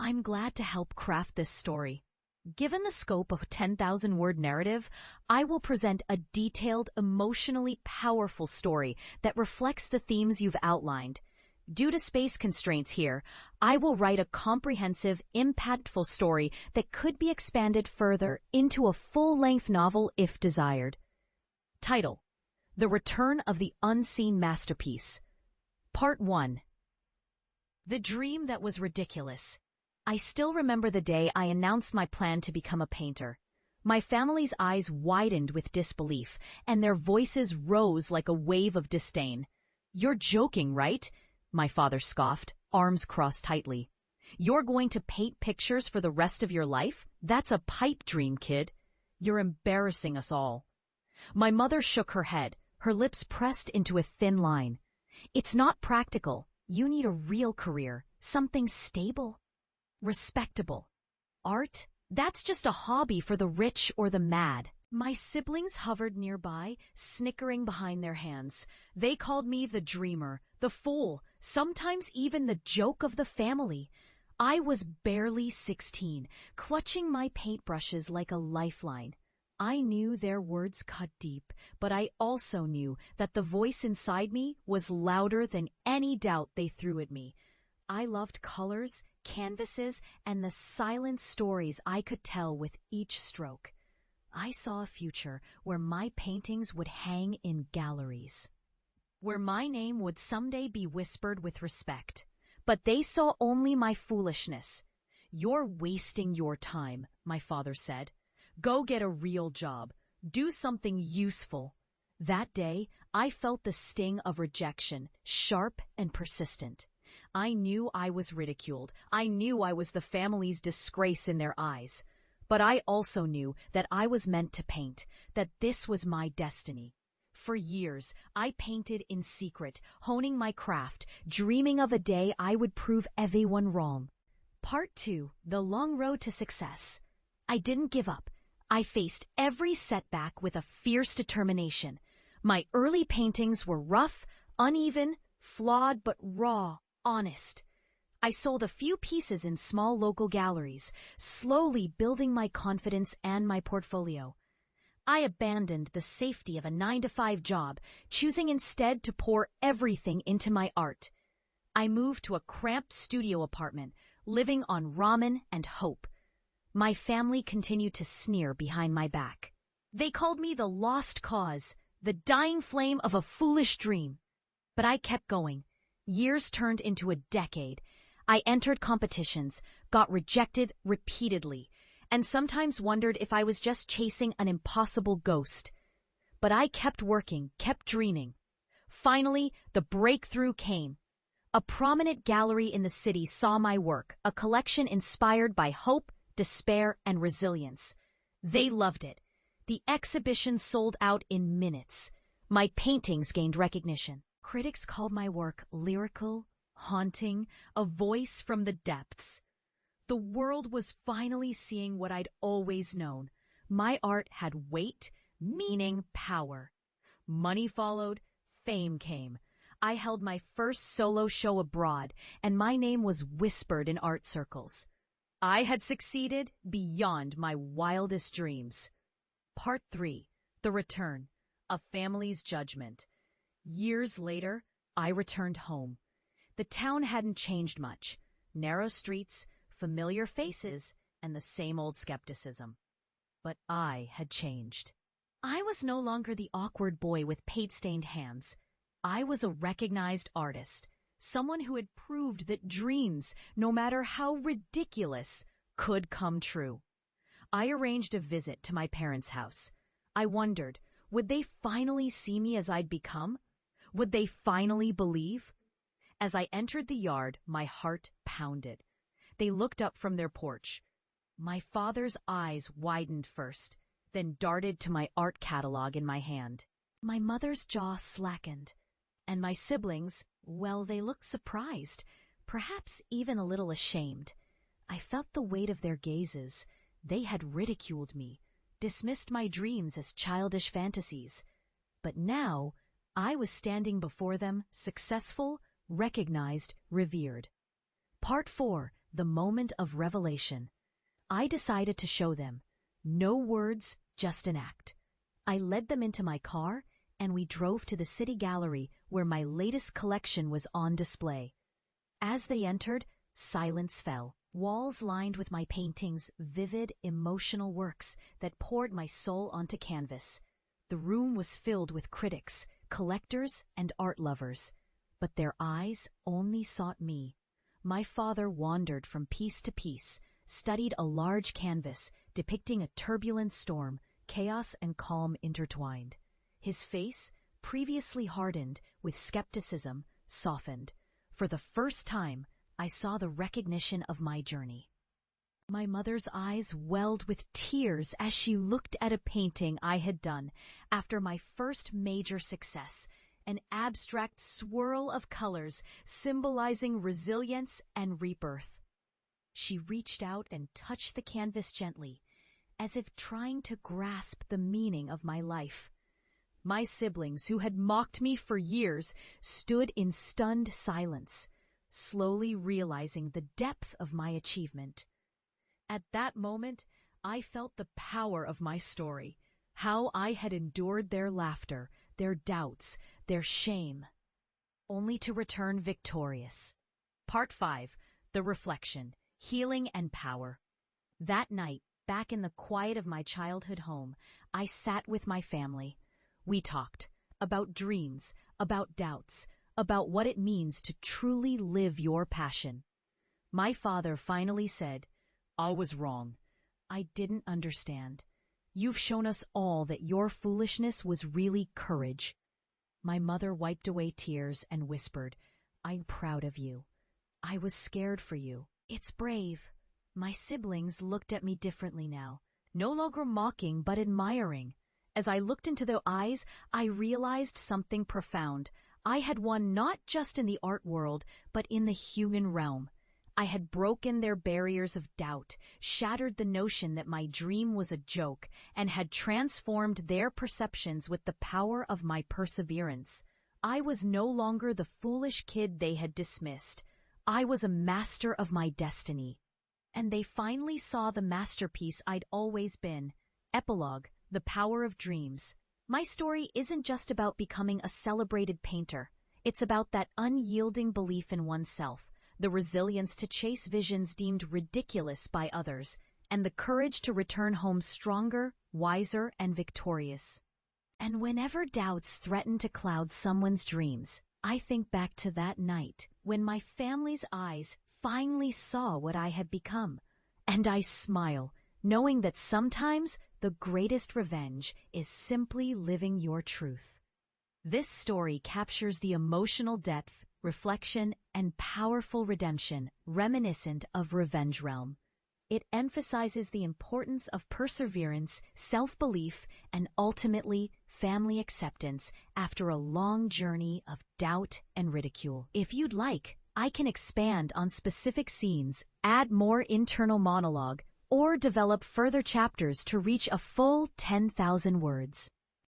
I'm glad to help craft this story. Given the scope of a 10,000-word narrative, I will present a detailed, emotionally powerful story that reflects the themes you've outlined. Due to space constraints here, I will write a comprehensive, impactful story that could be expanded further into a full-length novel if desired. Title: The Return of the Unseen Masterpiece. Part 1. The dream that was ridiculous. I still remember the day I announced my plan to become a painter. My family's eyes widened with disbelief, and their voices rose like a wave of disdain. "You're joking, right?" my father scoffed, arms crossed tightly. "You're going to paint pictures for the rest of your life? That's a pipe dream, kid. You're embarrassing us all." My mother shook her head, her lips pressed into a thin line. "It's not practical. You need a real career, something stable, respectable. Art? That's just a hobby for the rich or the mad." My siblings hovered nearby, snickering behind their hands. They called me the dreamer, the fool, sometimes even the joke of the family. I was barely 16, clutching my paintbrushes like a lifeline. I knew their words cut deep, but I also knew that the voice inside me was louder than any doubt they threw at me. I loved colors, canvases, and the silent stories I could tell with each stroke. I saw a future where my paintings would hang in galleries, where my name would someday be whispered with respect. But they saw only my foolishness. "You're wasting your time," my father said. "Go get a real job. Do something useful." That day, I felt the sting of rejection, sharp and persistent. I knew I was ridiculed. I knew I was the family's disgrace in their eyes. But I also knew that I was meant to paint, that this was my destiny. For years, I painted in secret, honing my craft, dreaming of a day I would prove everyone wrong. Part 2. The Long Road to Success. I didn't give up. I faced every setback with a fierce determination. My early paintings were rough, uneven, flawed, but raw, honest. I sold a few pieces in small local galleries, slowly building my confidence and my portfolio. I abandoned the safety of a 9-to-5 job, choosing instead to pour everything into my art. I moved to a cramped studio apartment, living on ramen and hope. My family continued to sneer behind my back. They called me the lost cause, the dying flame of a foolish dream. But I kept going. Years turned into a decade. I entered competitions, got rejected repeatedly, and sometimes wondered if I was just chasing an impossible ghost. But I kept working, kept dreaming. Finally, the breakthrough came. A prominent gallery in the city saw my work, a collection inspired by hope, despair, and resilience. They loved it. The exhibition sold out in minutes. My paintings gained recognition. Critics called my work lyrical, haunting, a voice from the depths. The world was finally seeing what I'd always known. My art had weight, meaning, power. Money followed, fame came. I held my first solo show abroad, and my name was whispered in art circles. I had succeeded beyond my wildest dreams. Part 3. The Return. A Family's Judgment. Years later, I returned home. The town hadn't changed much. Narrow streets, familiar faces, and the same old skepticism. But I had changed. I was no longer the awkward boy with paint-stained hands. I was a recognized artist, someone who had proved that dreams, no matter how ridiculous, could come true. I arranged a visit to my parents' house. I wondered, would they finally see me as I'd become? Would they finally believe? As I entered the yard, my heart pounded. They looked up from their porch. My father's eyes widened first, then darted to my art catalog in my hand. My mother's jaw slackened, and my siblings, well, they looked surprised, perhaps even a little ashamed. I felt the weight of their gazes. They had ridiculed me, dismissed my dreams as childish fantasies. But now, I was standing before them, successful, recognized, revered. Part 4. the moment of revelation. I decided to show them. No words, just an act. I led them into my car, and we drove to the city gallery where my latest collection was on display. As they entered, silence fell. Walls lined with my paintings, vivid, emotional works that poured my soul onto canvas. The room was filled with critics, collectors, and art lovers. But their eyes only sought me. My father wandered from piece to piece, studied a large canvas depicting a turbulent storm, chaos and calm intertwined. His face, previously hardened with skepticism, softened. For the first time, I saw the recognition of my journey. My mother's eyes welled with tears as she looked at a painting I had done after my first major success, an abstract swirl of colors symbolizing resilience and rebirth. She reached out and touched the canvas gently, as if trying to grasp the meaning of my life. My siblings, who had mocked me for years, stood in stunned silence, slowly realizing the depth of my achievement. At that moment, I felt the power of my story, how I had endured their laughter, their doubts, their shame, only to return victorious. Part 5. The Reflection, Healing and Power. That night, back in the quiet of my childhood home, I sat with my family. We talked about dreams, about doubts, about what it means to truly live your passion. My father finally said, "I was wrong. I didn't understand. You've shown us all that your foolishness was really courage." My mother wiped away tears and whispered, "I'm proud of you. I was scared for you. It's brave." My siblings looked at me differently now, no longer mocking but admiring. As I looked into their eyes, I realized something profound. I had won not just in the art world, but in the human realm. I had broken their barriers of doubt, shattered the notion that my dream was a joke, and had transformed their perceptions with the power of my perseverance. I was no longer the foolish kid they had dismissed. I was a master of my destiny. And they finally saw the masterpiece I'd always been. Epilogue, The Power of Dreams. My story isn't just about becoming a celebrated painter. It's about that unyielding belief in oneself, the resilience to chase visions deemed ridiculous by others, and the courage to return home stronger, wiser, and victorious. And whenever doubts threaten to cloud someone's dreams, I think back to that night when my family's eyes finally saw what I had become. And I smile, knowing that sometimes the greatest revenge is simply living your truth. This story captures the emotional depth, reflection, and powerful redemption reminiscent of Revenge Realm. It emphasizes the importance of perseverance, self-belief, and ultimately family acceptance after a long journey of doubt and ridicule. If you'd like, I can expand on specific scenes, add more internal monologue, or develop further chapters to reach a full 10,000 words.